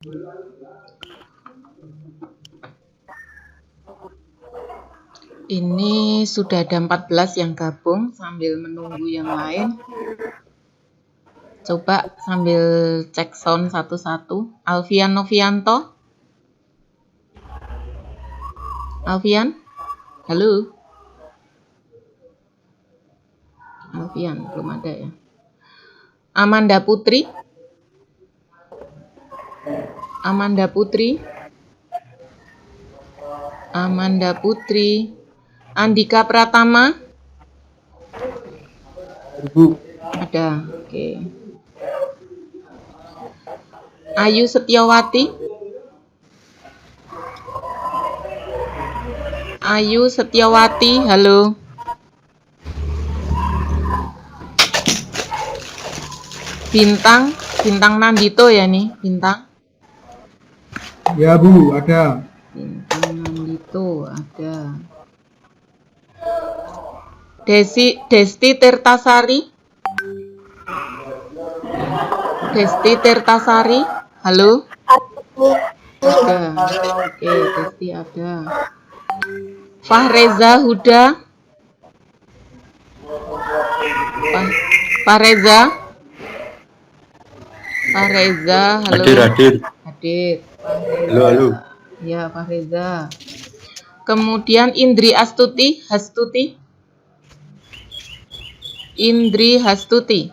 Ini sudah ada 14 yang gabung sambil menunggu yang lain. Coba sambil cek sound satu-satu. Alfian Novianto. Alfian? Halo? Alfian, belum ada ya. Amanda Putri. Amanda Putri. Amanda Putri. Andika Pratama. Ibu. Ada, oke. Ayu Setiawati. Ayu Setiawati, halo. Bintang Nandito ya nih, Bintang. Ya Bu, ada. Bintang Nandito ada. Desti Tirtasari. Desti Tirtasari, halo. Ada, oke, Desti ada. Fahreza Huda. Fahreza, halo. Hadir. Hadir. Halo. Ya, Fahreza. Kemudian Indri Hastuti. Indri Hastuti.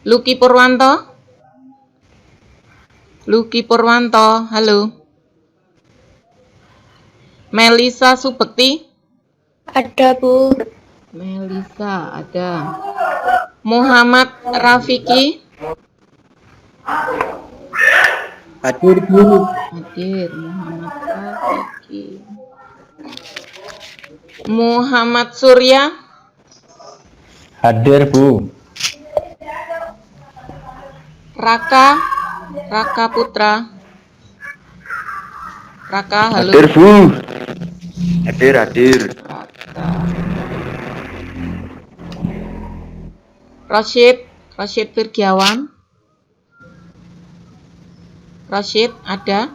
Lucky Purwanto, halo. Melisa Subekti. Ada Bu. Melisa ada. Muhammad Rafiki. Hadir Bu. Hadir Muhammad Rafiki. Muhammad Surya. Hadir Bu. Raka Putra. Raka, halo. Hadir Bu. Hadir. Raka. Rashid Firgiawan. Rashid ada?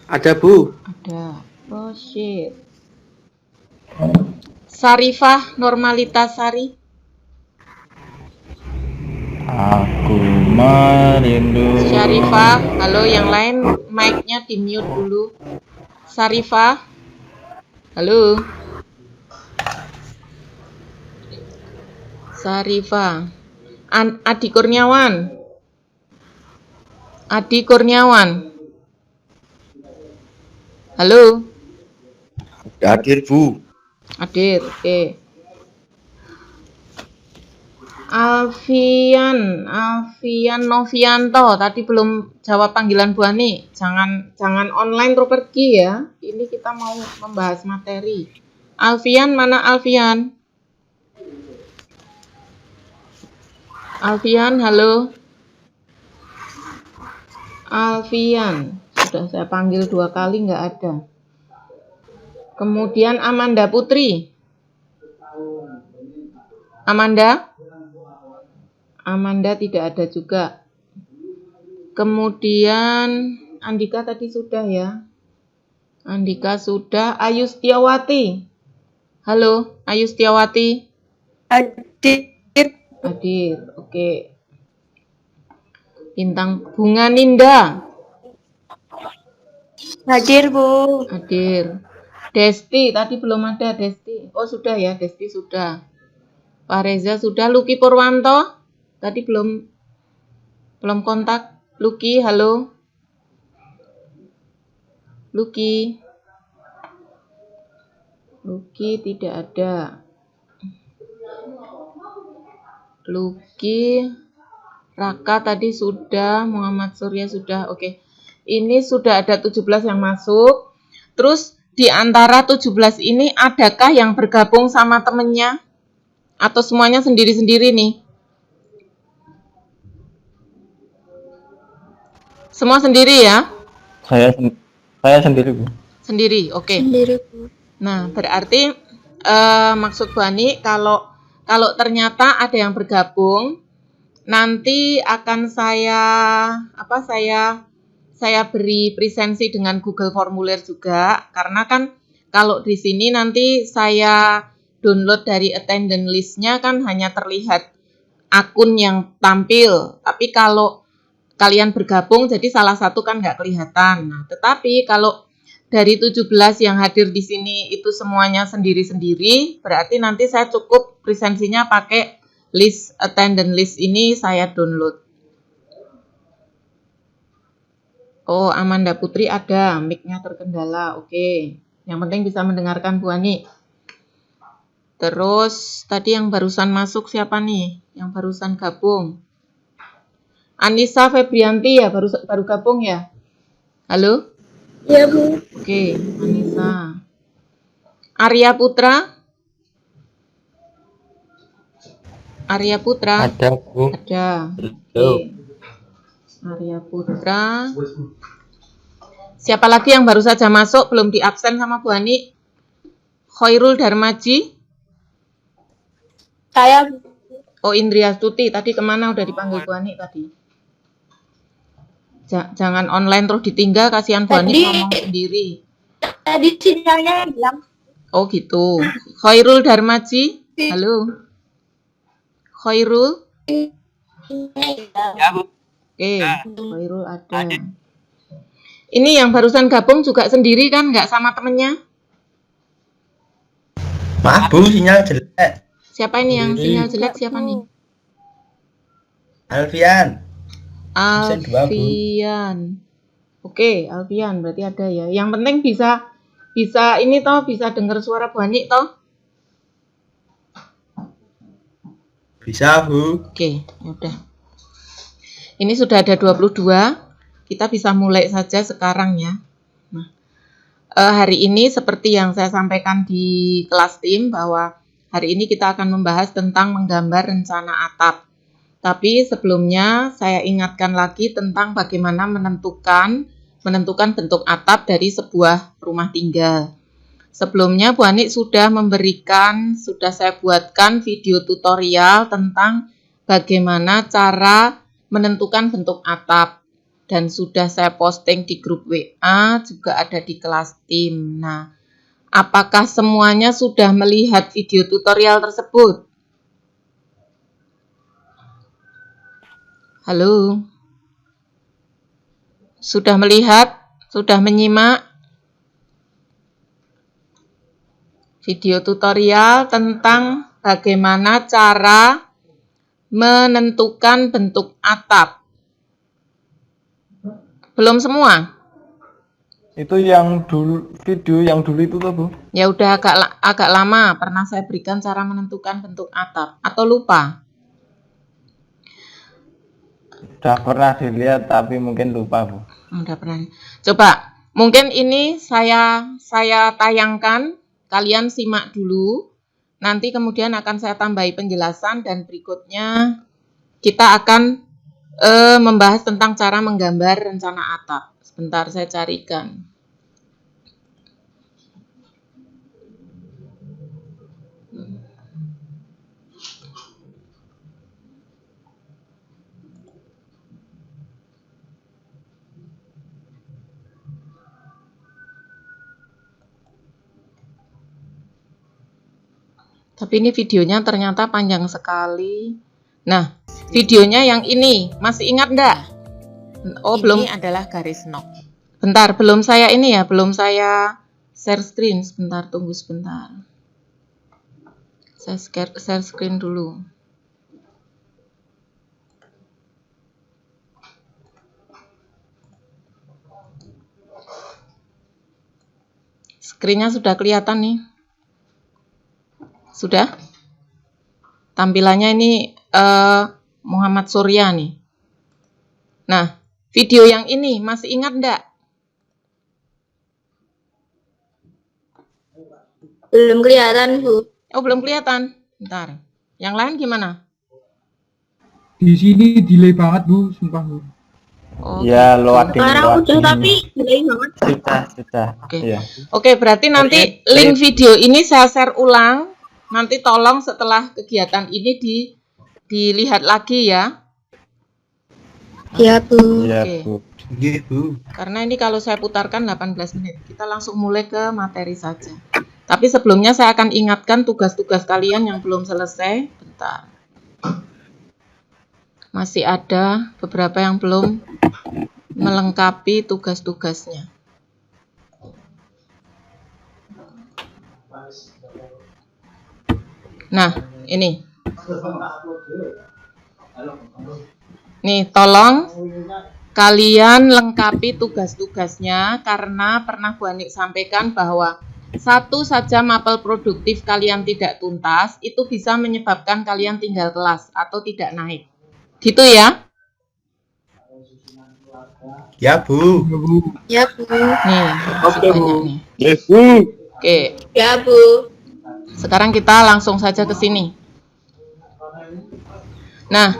Ada Bu. Ada. Rashid. Sarifah Normalitasari. Aku merindu. Syarifah, halo, yang lain mic-nya di mute dulu. Sarifah, halo. Sarifah. Adi Kurniawan. Halo. Hadir Bu. Hadir, oke. Alfian Novianto, tadi belum jawab panggilan Bu Ani. Jangan online terus pergi ya. Ini kita mau membahas materi. Alfian, mana Alfian? Alfian, halo. Alfian, sudah saya panggil 2 kali nggak ada. Kemudian Amanda Putri. Amanda tidak ada juga. Kemudian Andika tadi sudah ya. Andika sudah. Ayu Setiawati. Halo, Ayu Setiawati. Hadir, oke. Bintang Bunga Ninda. Hadir Bu. Hadir. Desti, tadi belum ada Desti. Oh sudah ya, Desti sudah. Pak Reza sudah. Lucky Purwanto. Tadi belum kontak. Lucky, halo. Lucky tidak ada. Lucky, Raka tadi sudah, Muhammad Surya sudah. Oke. Ini sudah ada 17 yang masuk. Terus di antara 17 ini adakah yang bergabung sama temennya? Atau semuanya sendiri-sendiri nih? Semua sendiri ya? Saya sendiri Bu. Sendiri, oke. Sendiri Bu. Nah, berarti maksud Bu Ani kalau ternyata ada yang bergabung, nanti akan saya beri presensi dengan Google Formulir juga, karena kan kalau di sini nanti saya download dari attendance list-nya kan hanya terlihat akun yang tampil, tapi kalau kalian bergabung jadi salah satu kan nggak kelihatan. Nah, tetapi kalau dari 17 yang hadir di sini itu semuanya sendiri-sendiri, berarti nanti saya cukup presensinya pakai list attendance list ini saya download. Oh, Amanda Putri ada, mic-nya terkendala. Oke. Yang penting bisa mendengarkan Bu Ani. Terus tadi yang barusan masuk siapa nih? Yang barusan gabung. Anissa Febrianti ya, baru gabung ya? Halo? Ya, Bu. Oke, Anissa. Arya Putra? Arya Putra? Ada, Bu. Ada. Halo. Oke. Arya Putra. Siapa lagi yang baru saja masuk belum di absen sama Bu Ani? Khairul Darmaji. Saya, Bu. Oh, Indria Stuti. Tadi kemana udah dipanggil Bu Ani tadi? Jangan online terus ditinggal, kasihan Bu Ani Tadi- ngomong sendiri. Tadi sinyalnya hilang. Oh gitu. Khairul Darmaji. Halo. Khairul. Ya, Bu. Oke, Khairul ada. Ini yang barusan gabung juga sendiri kan, nggak sama temennya? Maaf, Bu, sinyal jelek. Siapa ini yang sinyal jelek? Siapa nih? Alfian. Absen dua, Bu. Alfian. Oke, Alfian berarti ada ya. Yang penting bisa ini toh, bisa dengar suara Bu Ani toh. Bisa, Bu. Oke, yaudah. Ini sudah ada 22. Kita bisa mulai saja sekarang ya. Nah, hari ini seperti yang saya sampaikan di kelas tim bahwa hari ini kita akan membahas tentang menggambar rencana atap. Tapi sebelumnya saya ingatkan lagi tentang bagaimana menentukan bentuk atap dari sebuah rumah tinggal. Sebelumnya Bu Ani sudah saya buatkan video tutorial tentang bagaimana cara menentukan bentuk atap. Dan sudah saya posting di grup WA, juga ada di kelas tim. Nah, apakah semuanya sudah melihat video tutorial tersebut? Halo? Sudah melihat? Sudah menyimak? Video tutorial tentang bagaimana cara menentukan bentuk atap. Belum semua? Itu yang dulu, video yang dulu itu tuh, Bu. Ya udah agak lama pernah saya berikan cara menentukan bentuk atap. Atau lupa? Udah pernah dilihat tapi mungkin lupa, Bu. Udah pernah. Coba, mungkin ini saya tayangkan. Kalian simak dulu. Nanti kemudian akan saya tambahi penjelasan dan berikutnya kita akan membahas tentang cara menggambar rencana atap. Sebentar saya carikan. Tapi ini videonya ternyata panjang sekali. Nah, videonya yang ini, masih ingat enggak? Oh, ini belum. Adalah garis knock. Bentar, belum saya share screen. Sebentar, tunggu sebentar. Saya share screen dulu. Screen-nya sudah kelihatan nih. Sudah? Tampilannya ini Muhammad Surya nih. Nah, video yang ini masih ingat enggak? Belum kelihatan, Bu. Oh, belum kelihatan. Bentar. Yang lain gimana? Di sini delay banget, Bu, sumpah, Bu. Oh, Ya, gitu. loading. Sekarang udah tapi delay banget. Sudah. Oke. Iya. Oke, berarti nanti link video ini saya share ulang. Nanti tolong setelah kegiatan ini dilihat lagi ya. Ya, Bu. Iya, Oke. Bu. Nggih, Bu. Karena ini kalau saya putarkan 18 menit, kita langsung mulai ke materi saja. Tapi sebelumnya saya akan ingatkan tugas-tugas kalian yang belum selesai. Bentar. Masih ada beberapa yang belum melengkapi tugas-tugasnya. Nah, ini. Nih, tolong kalian lengkapi tugas-tugasnya karena pernah Bu Anik sampaikan bahwa satu saja mapel produktif kalian tidak tuntas itu bisa menyebabkan kalian tinggal kelas atau tidak naik. Gitu ya? Ya, Bu. Ya, Bu. Nih, masih banyak nih. Yes, Bu. Oke, Ya, Bu. sekarang kita langsung saja ke sini. Nah,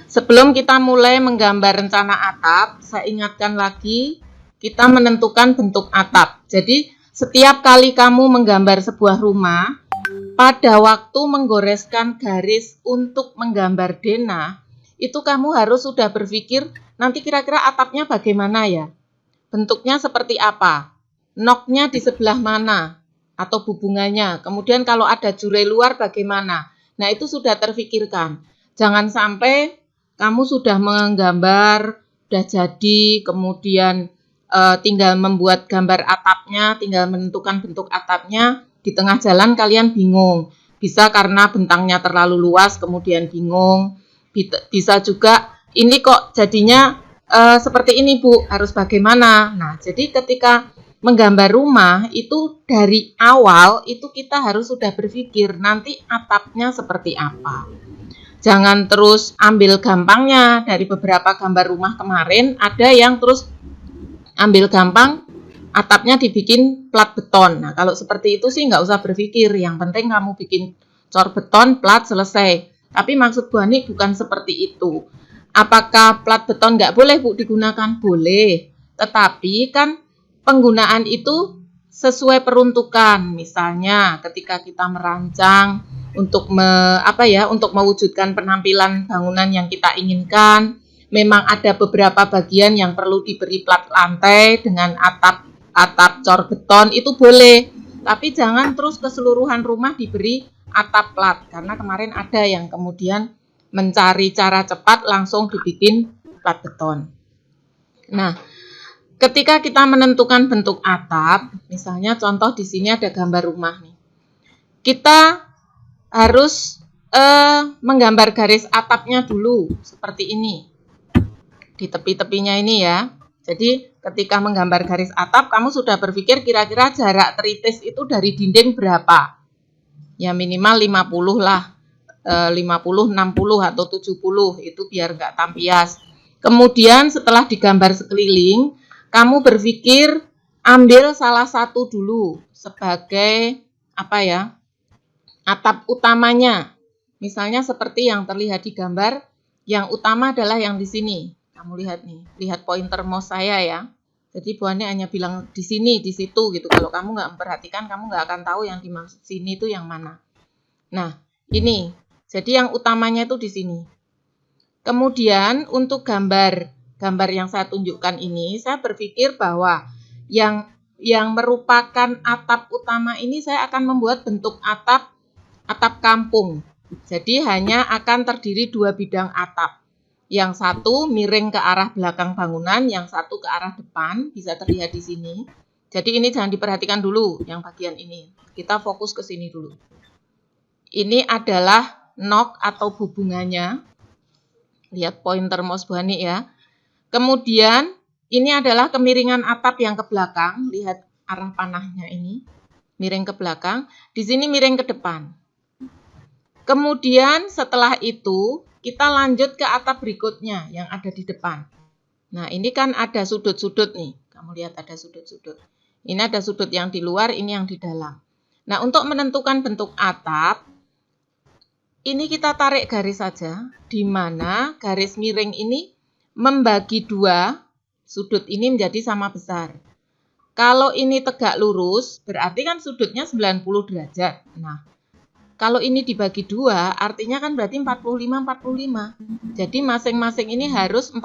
sebelum kita mulai menggambar rencana atap, saya ingatkan lagi, kita menentukan bentuk atap. Jadi, setiap kali kamu menggambar sebuah rumah, pada waktu menggoreskan garis untuk menggambar denah, itu kamu harus sudah berpikir, nanti kira-kira atapnya bagaimana ya? Bentuknya seperti apa? Noknya di sebelah mana? Atau hubungannya? Kemudian kalau ada jurai luar bagaimana? Nah, itu sudah terfikirkan. Jangan sampai kamu sudah menggambar, sudah jadi, kemudian tinggal membuat gambar atapnya, tinggal menentukan bentuk atapnya, di tengah jalan kalian bingung. Bisa karena bentangnya terlalu luas, kemudian bingung. Bisa juga, ini kok jadinya seperti ini Bu, harus bagaimana? Nah, jadi ketika menggambar rumah, itu dari awal, itu kita harus sudah berpikir, nanti atapnya seperti apa. Jangan terus ambil gampangnya, dari beberapa gambar rumah kemarin, ada yang terus ambil gampang, atapnya dibikin plat beton. Nah, kalau seperti itu sih nggak usah berpikir. Yang penting kamu bikin cor beton, plat, selesai. Tapi maksud Bu Ani bukan seperti itu. Apakah plat beton nggak boleh Bu digunakan? Boleh. Tetapi kan penggunaan itu sesuai peruntukan. Misalnya ketika kita merancang untuk untuk mewujudkan penampilan bangunan yang kita inginkan, memang ada beberapa bagian yang perlu diberi plat lantai dengan atap cor beton, itu boleh. Tapi jangan terus keseluruhan rumah diberi atap plat, karena kemarin ada yang kemudian mencari cara cepat langsung dibikin plat beton. Nah, ketika kita menentukan bentuk atap, misalnya contoh di sini ada gambar rumah nih. Kita harus menggambar garis atapnya dulu seperti ini. Di tepi-tepinya ini ya. Jadi ketika menggambar garis atap, kamu sudah berpikir kira-kira jarak teritis itu dari dinding berapa? Ya minimal 50 lah, 50, 60 atau 70, itu biar nggak tampias. Kemudian setelah digambar sekeliling, kamu berpikir ambil salah satu dulu sebagai atap utamanya. Misalnya seperti yang terlihat di gambar, yang utama adalah yang di sini. Kamu lihat nih, lihat pointer mouse saya ya. Jadi Bu Ani hanya bilang di sini, di situ gitu. Kalau kamu nggak memperhatikan, kamu nggak akan tahu yang dimaksud sini itu yang mana. Nah, ini. Jadi yang utamanya itu di sini. Kemudian untuk gambar yang saya tunjukkan ini, saya berpikir bahwa yang merupakan atap utama ini saya akan membuat bentuk atap kampung. Jadi hanya akan terdiri 2 bidang atap. Yang satu miring ke arah belakang bangunan, yang satu ke arah depan, bisa terlihat di sini. Jadi ini jangan diperhatikan dulu yang bagian ini. Kita fokus ke sini dulu. Ini adalah nok atau hubungannya. Lihat pointer mouse Bu Ani ya. Kemudian ini adalah kemiringan atap yang ke belakang. Lihat arah panahnya ini. Miring ke belakang. Di sini miring ke depan. Kemudian setelah itu kita lanjut ke atap berikutnya yang ada di depan. Nah, ini kan ada sudut-sudut nih. Kamu lihat ada sudut-sudut. Ini ada sudut yang di luar, ini yang di dalam. Nah, untuk menentukan bentuk atap, ini kita tarik garis saja, di mana garis miring ini membagi 2, sudut ini menjadi sama besar. Kalau ini tegak lurus, berarti kan sudutnya 90 derajat. Nah, Kalau ini dibagi 2, artinya kan berarti 45-45. Jadi masing-masing ini harus 45.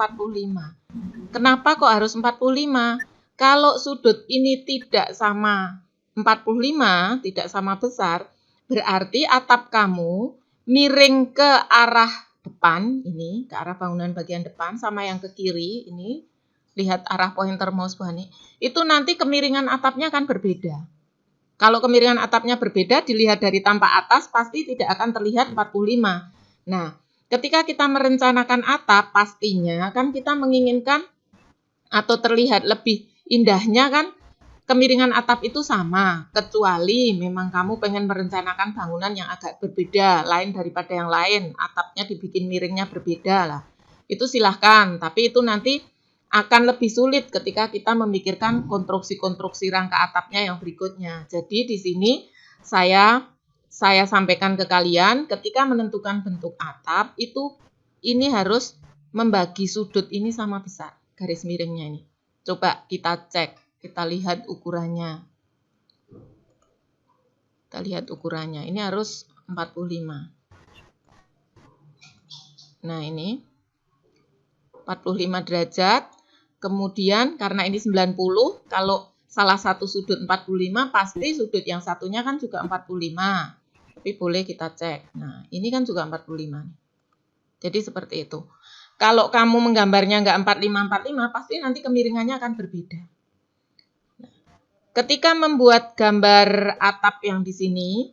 Kenapa kok harus 45? Kalau sudut ini tidak sama 45, tidak sama besar, berarti atap kamu miring ke arah depan, ini ke arah bangunan bagian depan, sama yang ke kiri, ini lihat arah pointer mouse Bu Hani, itu nanti kemiringan atapnya akan berbeda. Kalau kemiringan atapnya berbeda, dilihat dari tampak atas, pasti tidak akan terlihat 45. Nah, ketika kita merencanakan atap, pastinya kan kita menginginkan atau terlihat lebih indahnya kan, kemiringan atap itu sama, kecuali memang kamu pengen merencanakan bangunan yang agak berbeda, lain daripada yang lain, atapnya dibikin miringnya berbeda lah. Itu silahkan, tapi itu nanti akan lebih sulit ketika kita memikirkan konstruksi-konstruksi rangka atapnya yang berikutnya. Jadi di sini saya sampaikan ke kalian, ketika menentukan bentuk atap, itu ini harus membagi sudut ini sama besar, garis miringnya ini. Coba kita cek. Kita lihat ukurannya. Kita lihat ukurannya. Ini harus 45. Nah, ini 45 derajat. Kemudian karena ini 90, kalau salah satu sudut 45, pasti sudut yang satunya kan juga 45. Tapi boleh kita cek. Nah, ini kan juga 45. Jadi seperti itu. Kalau kamu menggambarnya nggak 45-45, pasti nanti kemiringannya akan berbeda. Ketika membuat gambar atap yang di sini,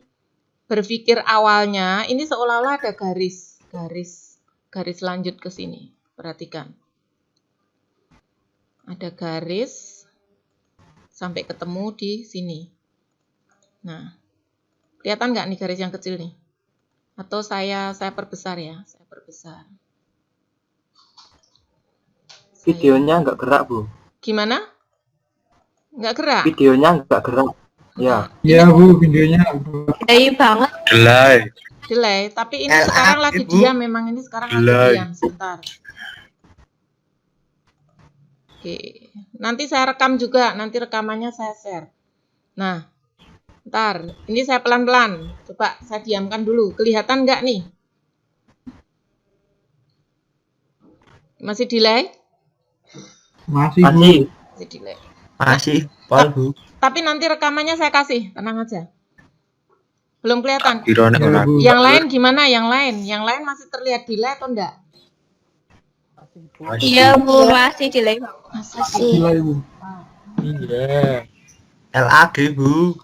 berpikir awalnya ini seolah-olah ada garis lanjut ke sini. Perhatikan. Ada garis sampai ketemu di sini. Nah, kelihatan nggak nih garis yang kecil nih? Atau saya perbesar ya, saya perbesar. Videonya nggak gerak, Bu. Gimana? Nggak gerak? Videonya nggak gerak. Ya. Ya Bu, videonya. Delay banget. Delay, tapi ini sekarang lagi diam, memang ini sekarang lagi diam, sebentar. Oke, nanti saya rekam juga, nanti rekamannya saya share. Nah, ntar, ini saya pelan-pelan, coba saya diamkan dulu, kelihatan nggak nih? Masih delay? Masih Bu. Masih delay. Masih, Pol, Bu. Tapi nanti rekamannya saya kasih, tenang aja. Belum kelihatan. Ya, Bu. Yang lain gimana? Yang lain masih terlihat delay atau enggak? Iya Bu, masih delay. Masih. Gila Bu. Iya. LAG, Bu.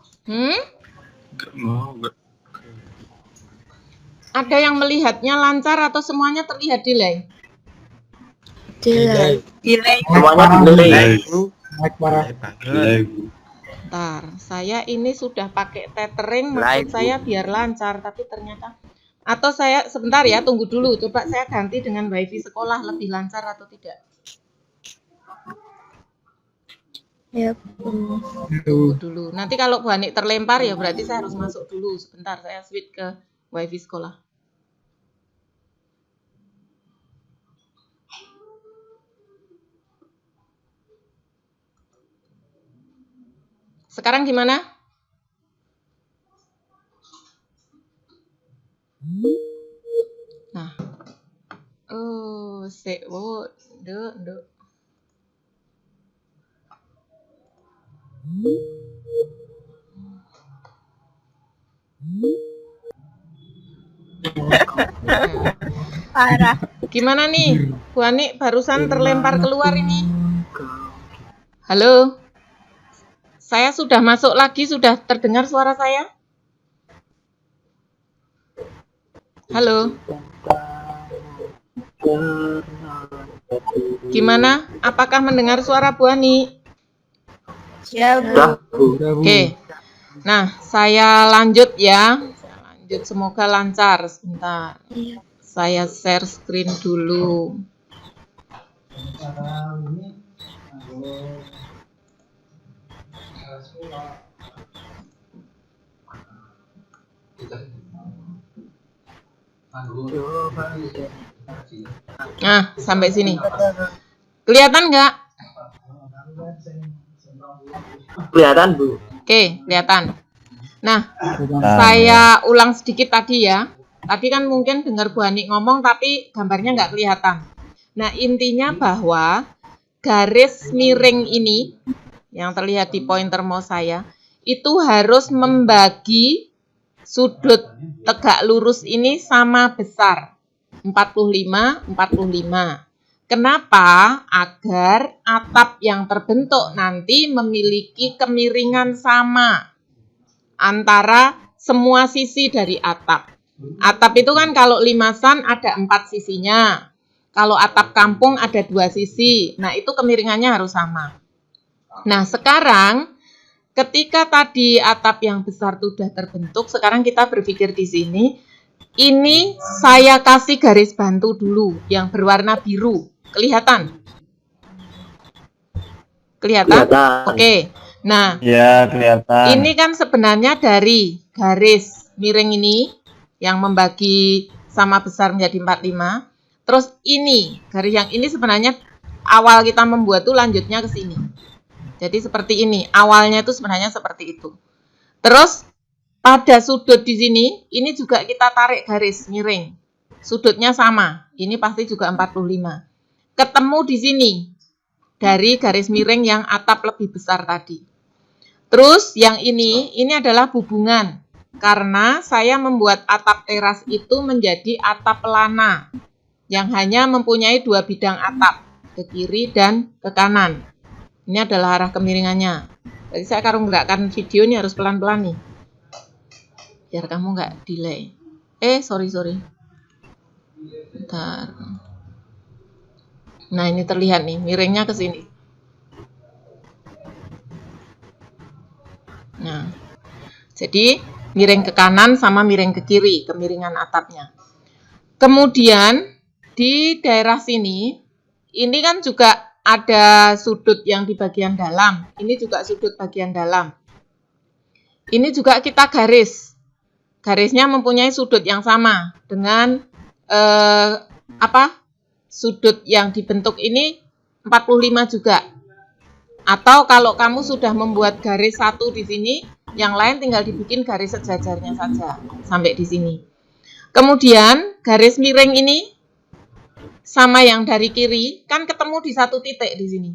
Ada yang melihatnya lancar atau semuanya terlihat delay? Delay. Semuanya delay. Naik parah. Bentar, saya ini sudah pakai tethering, maksud saya biar lancar, tapi ternyata atau saya sebentar ya, tunggu dulu, coba saya ganti dengan wifi sekolah lebih lancar atau tidak? Ya Bu. Tunggu dulu. Nanti kalau Bu Hani terlempar ya berarti saya harus masuk dulu. Sebentar, saya switch ke wifi sekolah. Sekarang gimana? Nah. Duk. Parah. Gimana nih? Bu Ani barusan terlempar keluar ini. Halo? Saya sudah masuk lagi, sudah terdengar suara saya? Halo? Gimana? Apakah mendengar suara Bu Ani? Ya Bu. Udah, Bu. Oke. Nah, saya lanjut ya. Semoga lancar. Sebentar. Iya. Saya share screen dulu. Nah, sampai sini. Kelihatan nggak? Kelihatan, Bu. Oke, kelihatan. Nah, saya ulang sedikit tadi ya. Tadi kan mungkin dengar Bu Hani ngomong tapi gambarnya nggak kelihatan. Nah, intinya bahwa garis miring ini yang terlihat di pointer mouse saya itu harus membagi sudut tegak lurus ini sama besar 45 45. Kenapa? Agar atap yang terbentuk nanti memiliki kemiringan sama antara semua sisi dari atap. Atap itu kan kalau limasan ada 4 sisinya. Kalau atap kampung ada 2 sisi. Nah, itu kemiringannya harus sama. Nah, sekarang ketika tadi atap yang besar sudah terbentuk, sekarang kita berpikir di sini. Ini saya kasih garis bantu dulu yang berwarna biru. Kelihatan? Kelihatan? Oke. Nah, Ya, kelihatan. ini kan sebenarnya dari garis miring ini yang membagi sama besar menjadi 45. Terus ini, garis yang ini sebenarnya awal kita membuat tuh lanjutnya ke sini. Jadi seperti ini, awalnya itu sebenarnya seperti itu. Terus pada sudut di sini, ini juga kita tarik garis miring. Sudutnya sama, ini pasti juga 45. Ketemu di sini, dari garis miring yang atap lebih besar tadi. Terus yang ini adalah hubungan. Karena saya membuat atap teras itu menjadi atap pelana. Yang hanya mempunyai 2 bidang atap, ke kiri dan ke kanan. Ini adalah arah kemiringannya. Jadi saya kalau gerakkan video ini harus pelan-pelan nih. Biar kamu nggak delay. Sorry. Bentar. Nah, ini terlihat nih, miringnya ke sini. Nah, jadi miring ke kanan sama miring ke kiri, kemiringan atapnya. Kemudian di daerah sini, ini kan juga ada sudut yang di bagian dalam. Ini juga sudut bagian dalam. Ini juga kita garis. Garisnya mempunyai sudut yang sama dengan sudut yang dibentuk ini 45 juga. Atau kalau kamu sudah membuat garis satu di sini, yang lain tinggal dibikin garis sejajarnya saja sampai di sini. Kemudian garis miring ini sama yang dari kiri kan ketemu di satu titik di sini.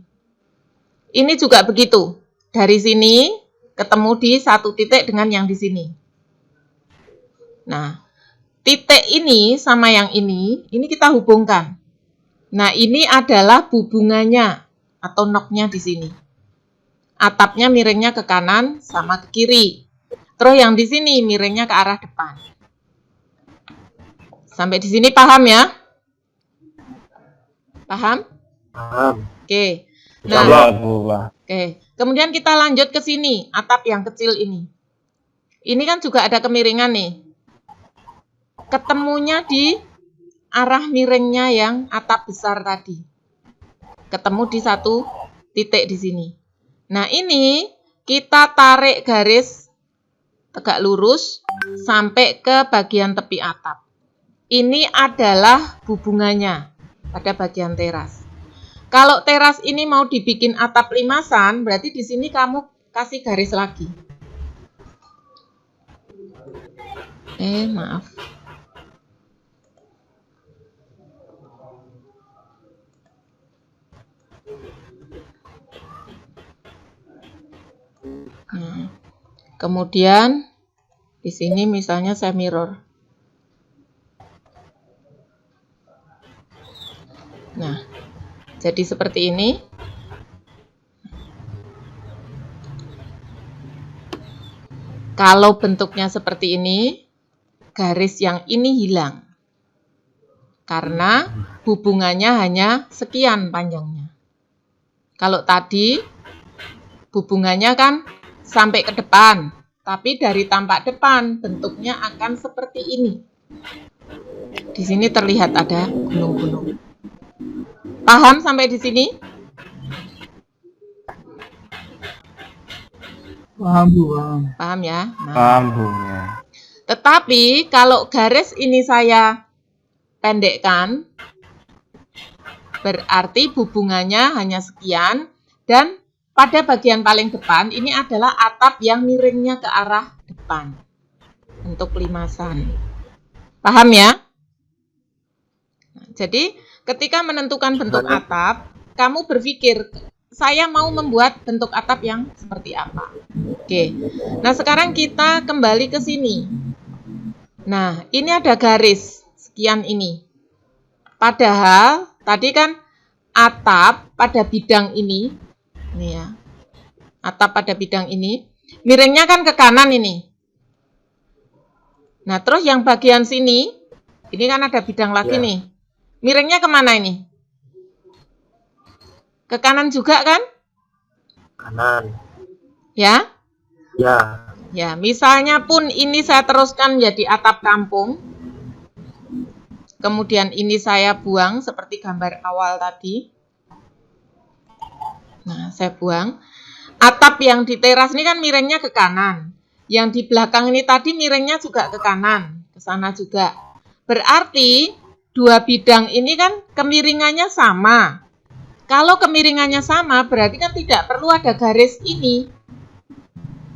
Ini juga begitu. Dari sini ketemu di satu titik dengan yang di sini. Nah, titik ini sama yang ini kita hubungkan. Nah, ini adalah hubungannya atau noknya di sini. Atapnya miringnya ke kanan sama ke kiri. Terus yang di sini miringnya ke arah depan. Sampai di sini paham ya? Paham? Paham. Oke. Ya, Nah, Bu. oke. Kemudian kita lanjut ke sini, atap yang kecil ini. Ini kan juga ada kemiringan nih. Ketemunya di arah miringnya yang atap besar tadi. Ketemu di satu titik di sini. Nah, ini kita tarik garis tegak lurus sampai ke bagian tepi atap. Ini adalah hubungannya pada bagian teras. Kalau teras ini mau dibikin atap limasan, berarti di sini kamu kasih garis lagi. Maaf. Nah, kemudian di sini misalnya saya mirror. Nah, jadi seperti ini. Kalau bentuknya seperti ini, garis yang ini hilang. Karena hubungannya hanya sekian panjangnya. Kalau tadi hubungannya kan sampai ke depan, tapi dari tampak depan bentuknya akan seperti ini. Di sini terlihat ada gunung-gunung. Paham sampai di sini? Paham, Bu. Paham. Paham ya? Nah, Paham, Bu. Ya. tetapi kalau garis ini saya pendekkan, berarti hubungannya hanya sekian, dan pada bagian paling depan ini adalah atap yang miringnya ke arah depan. depan. Bentuk limasan. Paham ya? Nah, jadi ketika menentukan bentuk atap, kamu berpikir, saya mau membuat bentuk atap yang seperti apa. Oke. Nah, sekarang kita kembali ke sini. Nah, ini ada garis sekian ini. Padahal tadi kan atap pada bidang ini ya. Atap pada bidang ini, miringnya kan ke kanan ini. Nah, terus yang bagian sini, ini kan ada bidang lagi nih. Miringnya kemana ini? Ke kanan juga kan? Kanan. Ya? Ya. Ya, misalnya pun ini saya teruskan jadi atap kampung. Kemudian ini saya buang seperti gambar awal tadi. Nah, saya buang. Atap yang di teras ini kan miringnya ke kanan. Yang di belakang ini tadi miringnya juga ke kanan, ke sana juga. Berarti dua bidang ini kan kemiringannya sama. Kalau kemiringannya sama, berarti kan tidak perlu ada garis ini.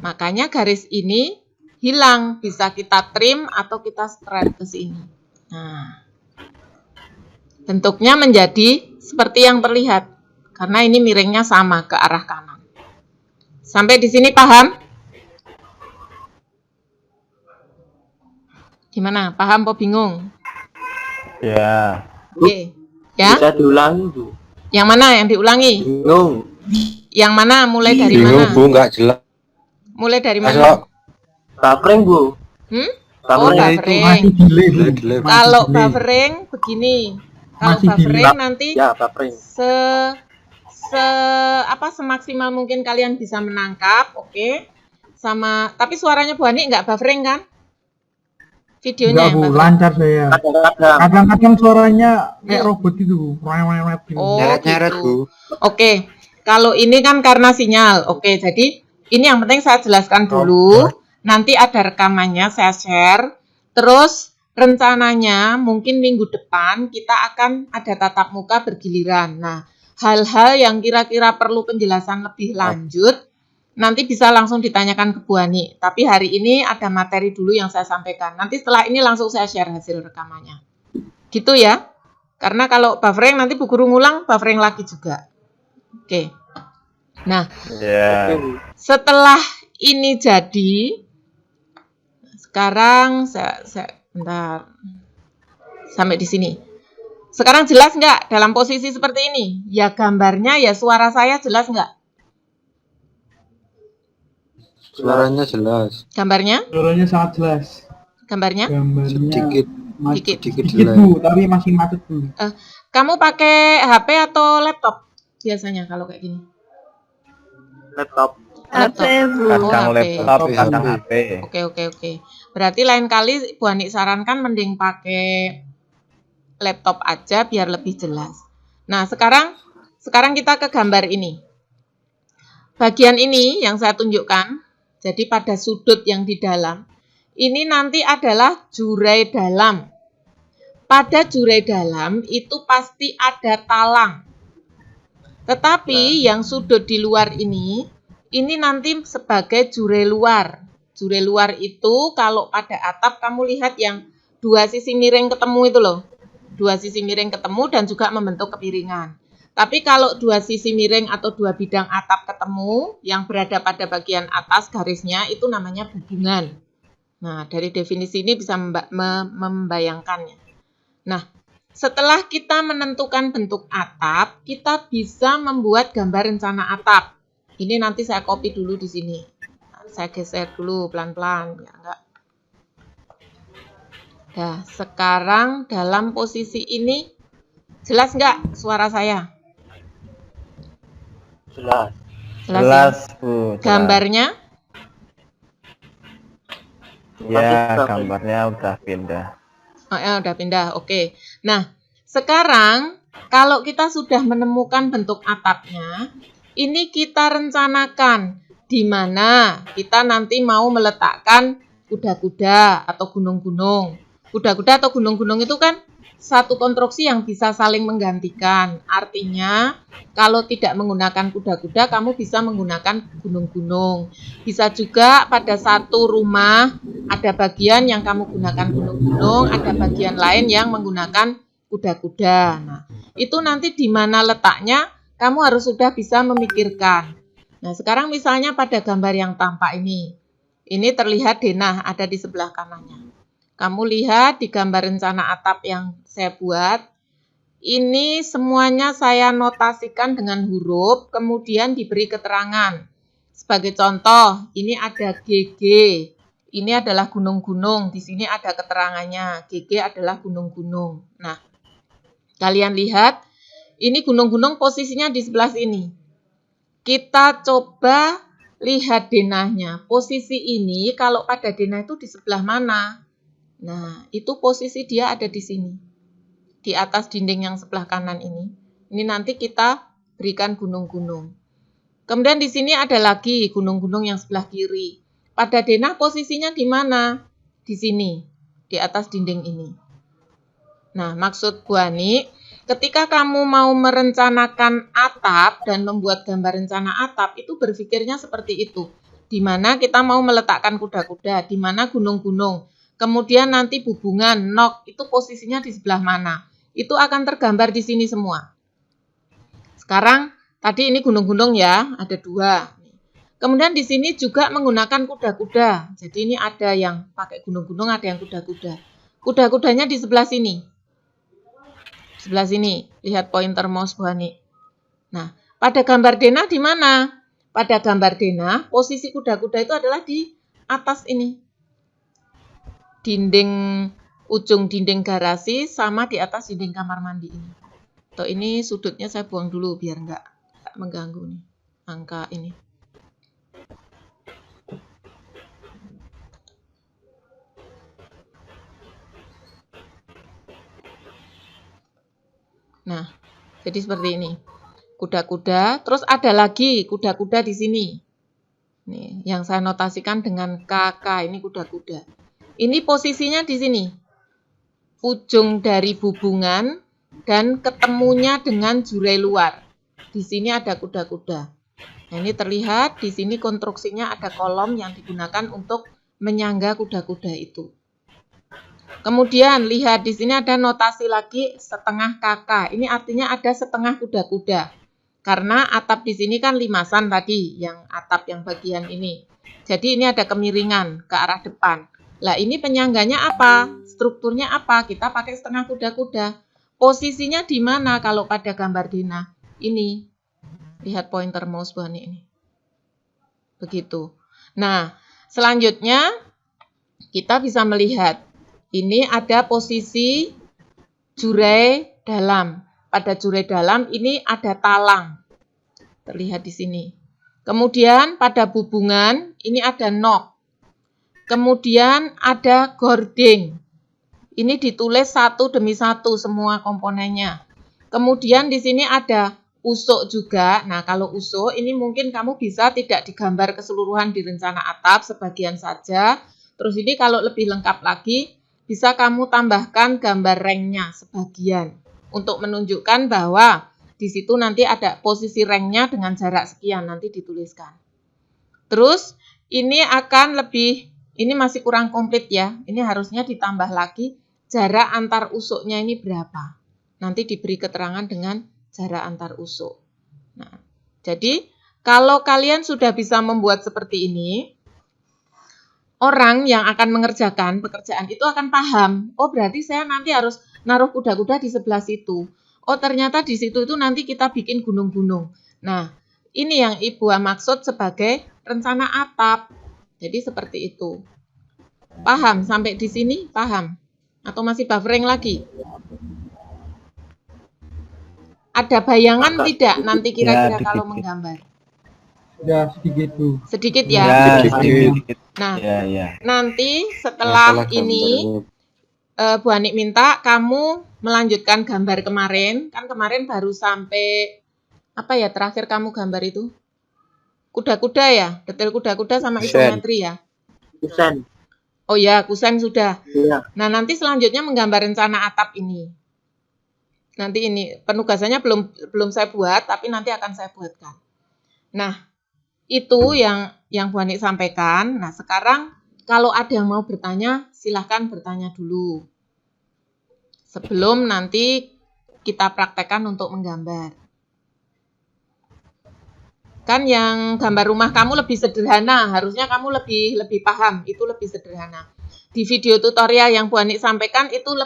Makanya garis ini hilang, bisa kita trim atau kita straight ke sini. Nah, bentuknya menjadi seperti yang terlihat, karena ini miringnya sama ke arah kanan. Sampai di sini paham? Gimana? Paham atau bingung? Ya. Oke. Ya? Bisa diulangi, Bu. Yang mana yang diulangi? Bingung. Yang mana? Mulai dari Bingung mana? Bu, nggak jelas. Mulai dari Masuk. mana? Buffering, Bu. Oh, Buffering. buffering. Masih delay, Bu. Delay. Masih Kalau delay. buffering begini. Kalau Masih buffering delay. nanti Ya, buffering. semaksimal mungkin kalian bisa menangkap, oke. Sama, tapi suaranya Bu Ani nggak buffering kan? Videonya Enggak, yang Bu, buffering. lancar saya. Kadang-kadang. Kadang-kadang suaranya kayak robot itu, Bu. Rewet-rewet gitu. Oh, Nyeret-nyeret gitu. Bu. Oke, kalau ini kan karena sinyal. Oke, jadi ini yang penting saya jelaskan dulu. Nanti ada rekamannya, saya share. Terus rencananya mungkin minggu depan kita akan ada tatap muka bergiliran. Nah, hal-hal yang kira-kira perlu penjelasan lebih lanjut, nanti bisa langsung ditanyakan ke Bu Ani. Tapi hari ini ada materi dulu yang saya sampaikan. Nanti setelah ini langsung saya share hasil rekamannya. Gitu ya. Karena kalau buffering nanti Bu Guru ngulang, buffering lagi juga. Oke. Nah, Ya. setelah ini jadi, sekarang saya bentar. Sampai di sini. Sekarang jelas nggak dalam posisi seperti ini? Ya gambarnya, ya suara saya jelas nggak? Suaranya jelas. Gambarnya? Suaranya sangat jelas. Gambarnya? Gambarnya Sedikit. Dikit. Sedikit sedikit, jelas. Bu, tapi masih macet, Bu. Kamu pakai HP atau laptop? Biasanya kalau kayak gini. Laptop. HP, Bu. Oh, Kadang HP. laptop, kadang HP. Oke. Berarti lain kali Bu Ani sarankan mending pakai laptop aja biar lebih jelas. Nah, sekarang kita ke gambar ini. Bagian ini yang saya tunjukkan, jadi pada sudut yang di dalam, ini nanti adalah jurai dalam. Pada jurai dalam itu pasti ada talang. Tetapi yang sudut di luar ini nanti sebagai jurai luar. Jurai luar itu kalau pada atap kamu lihat yang dua sisi miring ketemu itu loh. Dua sisi miring ketemu dan juga membentuk kepiringan. Tapi kalau dua sisi miring atau dua bidang atap ketemu yang berada pada bagian atas garisnya itu namanya hubungan. Nah, dari definisi ini bisa membayangkannya. Nah, setelah kita menentukan bentuk atap, kita bisa membuat gambar rencana atap. Ini nanti saya copy dulu di sini. Saya geser dulu pelan-pelan, ya enggak. Nah, sekarang dalam posisi ini jelas nggak suara saya? Jelas. Jelas, Ya? Bu. Jelas. Gambarnya? Ya, gambarnya udah pindah. Oh, ya, udah pindah. Oke. Nah, sekarang kalau kita sudah menemukan bentuk atapnya, ini kita rencanakan di mana kita nanti mau meletakkan kuda-kuda atau gunung-gunung. Kuda-kuda atau gunung-gunung itu kan satu konstruksi yang bisa saling menggantikan. Artinya, kalau tidak menggunakan kuda-kuda, kamu bisa menggunakan gunung-gunung. Bisa juga pada satu rumah ada bagian yang kamu gunakan gunung-gunung, ada bagian lain yang menggunakan kuda-kuda. Nah, itu nanti di mana letaknya, kamu harus sudah bisa memikirkan. Nah, sekarang misalnya pada gambar yang tampak ini terlihat denah ada di sebelah kanannya. Kamu lihat di gambar rencana atap yang saya buat, ini semuanya saya notasikan dengan huruf, kemudian diberi keterangan. Sebagai contoh, ini ada GG, ini adalah gunung-gunung, di sini ada keterangannya, GG adalah gunung-gunung. Nah, kalian lihat, ini gunung-gunung posisinya di sebelah sini. Kita coba lihat denahnya, posisi ini kalau pada denah itu di sebelah mana? Nah, itu posisi dia ada di sini. Di atas dinding yang sebelah kanan ini. Ini nanti kita berikan gunung-gunung. Kemudian di sini ada lagi gunung-gunung yang sebelah kiri. Pada denah posisinya di mana? Di sini, di atas dinding ini. Nah, maksud Bu Ani, ketika kamu mau merencanakan atap dan membuat gambar rencana atap, itu berpikirnya seperti itu. Di mana kita mau meletakkan kuda-kuda, di mana gunung-gunung. Kemudian nanti hubungan nok itu posisinya di sebelah mana. Itu akan tergambar di sini semua. Sekarang tadi ini gunung-gunung ya, ada 2. Kemudian di sini juga menggunakan kuda-kuda. Jadi ini ada yang pakai gunung-gunung, ada yang kuda-kuda. Kuda-kudanya di sebelah sini. Sebelah sini, lihat pointer mouse Bu Hani. Nah, pada gambar denah di mana? Pada gambar denah, posisi kuda-kuda itu adalah di atas ini. Ujung dinding garasi sama di atas dinding kamar mandi ini. Tuh, ini sudutnya saya buang dulu biar nggak mengganggu nih angka ini. Nah, jadi seperti ini. Kuda-kuda, terus ada lagi kuda-kuda di sini. Nih, yang saya notasikan dengan KK, ini kuda-kuda. Ini posisinya di sini. Ujung dari hubungan dan ketemunya dengan jurai luar. Di sini ada kuda-kuda. Nah, ini terlihat di sini konstruksinya ada kolom yang digunakan untuk menyangga kuda-kuda itu. Kemudian lihat di sini ada notasi lagi setengah KK. Ini artinya ada setengah kuda-kuda. Karena atap di sini kan limasan tadi, yang atap yang bagian ini. Jadi ini ada kemiringan ke arah depan. Lah ini penyangganya apa? Strukturnya apa? Kita pakai setengah kuda-kuda. Posisinya di mana kalau pada gambar denah? Ini. Lihat pointer mouse Bu Hani ini. Begitu. Nah, selanjutnya kita bisa melihat. Ini ada posisi jurai dalam. Pada jurai dalam ini ada talang. Terlihat di sini. Kemudian pada hubungan ini ada nok. Kemudian ada gording. Ini ditulis satu demi satu semua komponennya. Kemudian di sini ada usuk juga. Nah, kalau usuk ini mungkin kamu bisa tidak digambar keseluruhan di rencana atap, sebagian saja. Terus ini kalau lebih lengkap lagi, bisa kamu tambahkan gambar rengnya sebagian. Untuk menunjukkan bahwa di situ nanti ada posisi rengnya dengan jarak sekian, nanti dituliskan. Terus ini akan lebih, ini masih kurang komplit ya. Ini harusnya ditambah lagi jarak antar usuknya ini berapa. Nanti diberi keterangan dengan jarak antar usuk. Nah, jadi kalau kalian sudah bisa membuat seperti ini, orang yang akan mengerjakan pekerjaan itu akan paham. Oh, berarti saya nanti harus naruh kuda-kuda di sebelah situ. Oh, ternyata di situ itu nanti kita bikin gunung-gunung. Nah, ini yang Ibu maksud sebagai rencana atap. Jadi seperti itu. Paham sampai di sini? Paham? Atau masih buffering lagi? Ada bayangan tidak nanti kira-kira kalau menggambar? Ya, sedikit Bu. Sedikit Ya, ya? sedikit. Nah, Ya. nanti setelah ini Bu Anik minta kamu melanjutkan gambar kemarin. Kan kemarin baru sampai apa ya terakhir kamu gambar itu? Kuda-kuda ya? Detail kuda-kuda sama isometri ya? Kusen. Oh ya, kusen sudah. Iya. Nah, nanti selanjutnya menggambar rencana atap ini. Nanti ini penugasannya belum saya buat, tapi nanti akan saya buatkan. Nah, itu yang Bu Ani sampaikan. Nah, sekarang kalau ada yang mau bertanya, silahkan bertanya dulu. Sebelum nanti kita praktekkan untuk menggambar. Kan yang gambar rumah kamu lebih sederhana, harusnya kamu lebih paham, itu lebih sederhana. Di video tutorial yang Bu Ani sampaikan itu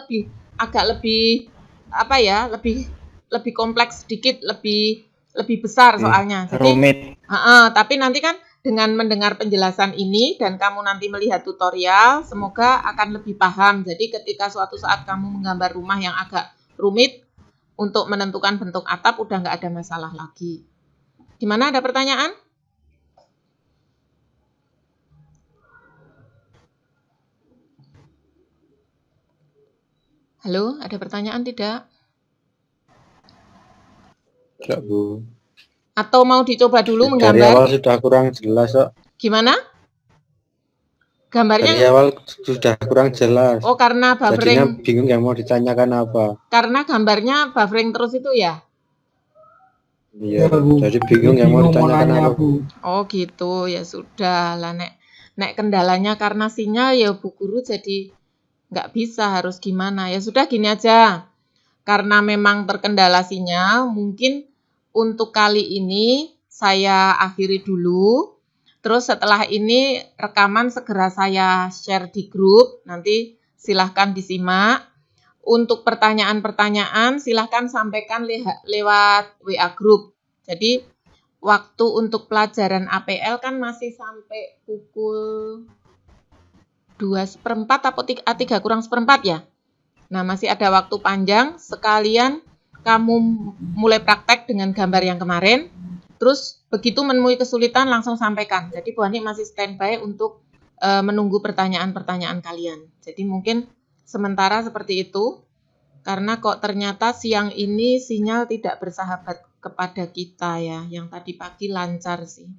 agak lebih apa ya, lebih kompleks sedikit, lebih besar soalnya. Jadi, rumit. Tapi nanti kan dengan mendengar penjelasan ini dan kamu nanti melihat tutorial, semoga akan lebih paham. Jadi ketika suatu saat kamu menggambar rumah yang agak rumit untuk menentukan bentuk atap, udah nggak ada masalah lagi. Gimana, ada pertanyaan? Halo, ada pertanyaan tidak? Enggak, Bu. Atau mau dicoba dulu Dari menggambar? awal sudah kurang jelas, kok. Gimana? Gambarnya? Dari awal sudah kurang jelas. Oh, karena Jadinya buffering. bingung yang mau ditanyakan apa. Karena gambarnya buffering terus itu ya? Iya, Bu. jadi bingung yang mau ditanyakan nanya, apa. Bu. Oh gitu, ya sudah lah, nek kendalanya karena sinyal ya Bu Guru, jadi nggak bisa, harus gimana. Ya sudah, gini aja. Karena memang terkendala sinyal, mungkin untuk kali ini saya akhiri dulu. Terus setelah ini rekaman segera saya share di grup, nanti silahkan disimak. Untuk pertanyaan-pertanyaan silahkan sampaikan lewat WA grup. Jadi waktu untuk pelajaran APL kan masih sampai pukul 2/4 atau 3 kurang seperempat ya. Nah, masih ada waktu panjang, sekalian kamu mulai praktek dengan gambar yang kemarin, terus begitu menemui kesulitan langsung sampaikan. Jadi Bu Ani masih standby untuk menunggu pertanyaan-pertanyaan kalian. Jadi mungkin sementara seperti itu, karena kok ternyata siang ini sinyal tidak bersahabat kepada kita ya. Yang tadi pagi lancar sih.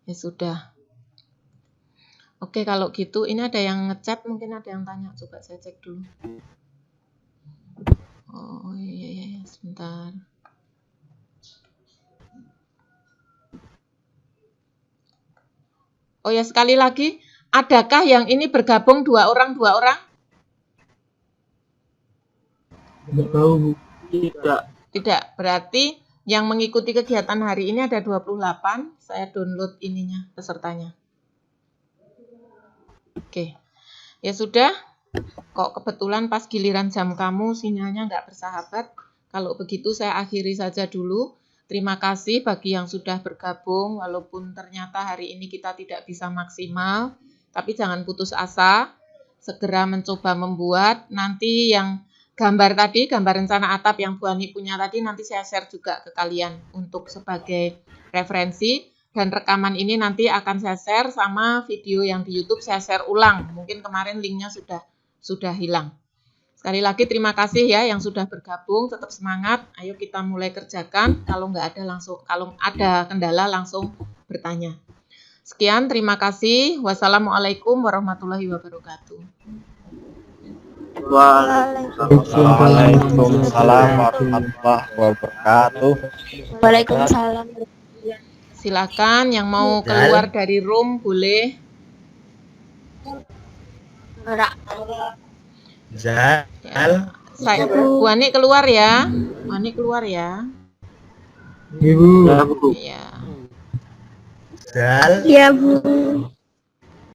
Ya sudah. Oke, kalau gitu ini ada yang ngechat, mungkin ada yang tanya. Coba saya cek dulu. Oh iya, sebentar. Oh ya, sekali lagi, adakah yang ini bergabung 2 orang? Nggak tahu, Bu. Tidak. Berarti yang mengikuti kegiatan hari ini ada 28. Saya download ininya, pesertanya. Oke, ya sudah. Kok kebetulan pas giliran jam kamu sinyalnya nggak bersahabat. Kalau begitu saya akhiri saja dulu. Terima kasih bagi yang sudah bergabung, walaupun ternyata hari ini kita tidak bisa maksimal. Tapi jangan putus asa, segera mencoba membuat. Nanti yang gambar tadi, gambar rencana atap yang Bu Ani punya tadi, nanti saya share juga ke kalian untuk sebagai referensi. Dan rekaman ini nanti akan saya share sama video yang di YouTube saya share ulang. Mungkin kemarin linknya sudah hilang. Sekali lagi terima kasih ya yang sudah bergabung. Tetap semangat. Ayo kita mulai kerjakan. Kalau ada kendala langsung bertanya. Sekian, terima kasih. Wassalamualaikum warahmatullahi wabarakatuh. Waalaikumsalam warahmatullahi wabarakatuh. Waalaikumsalam. Silakan yang mau keluar dari room boleh. Zal. Saya Bu Ani keluar ya. Bu Ani keluar ya. Ibu. Ya, Bu. Iya. Zal. Ya, Bu.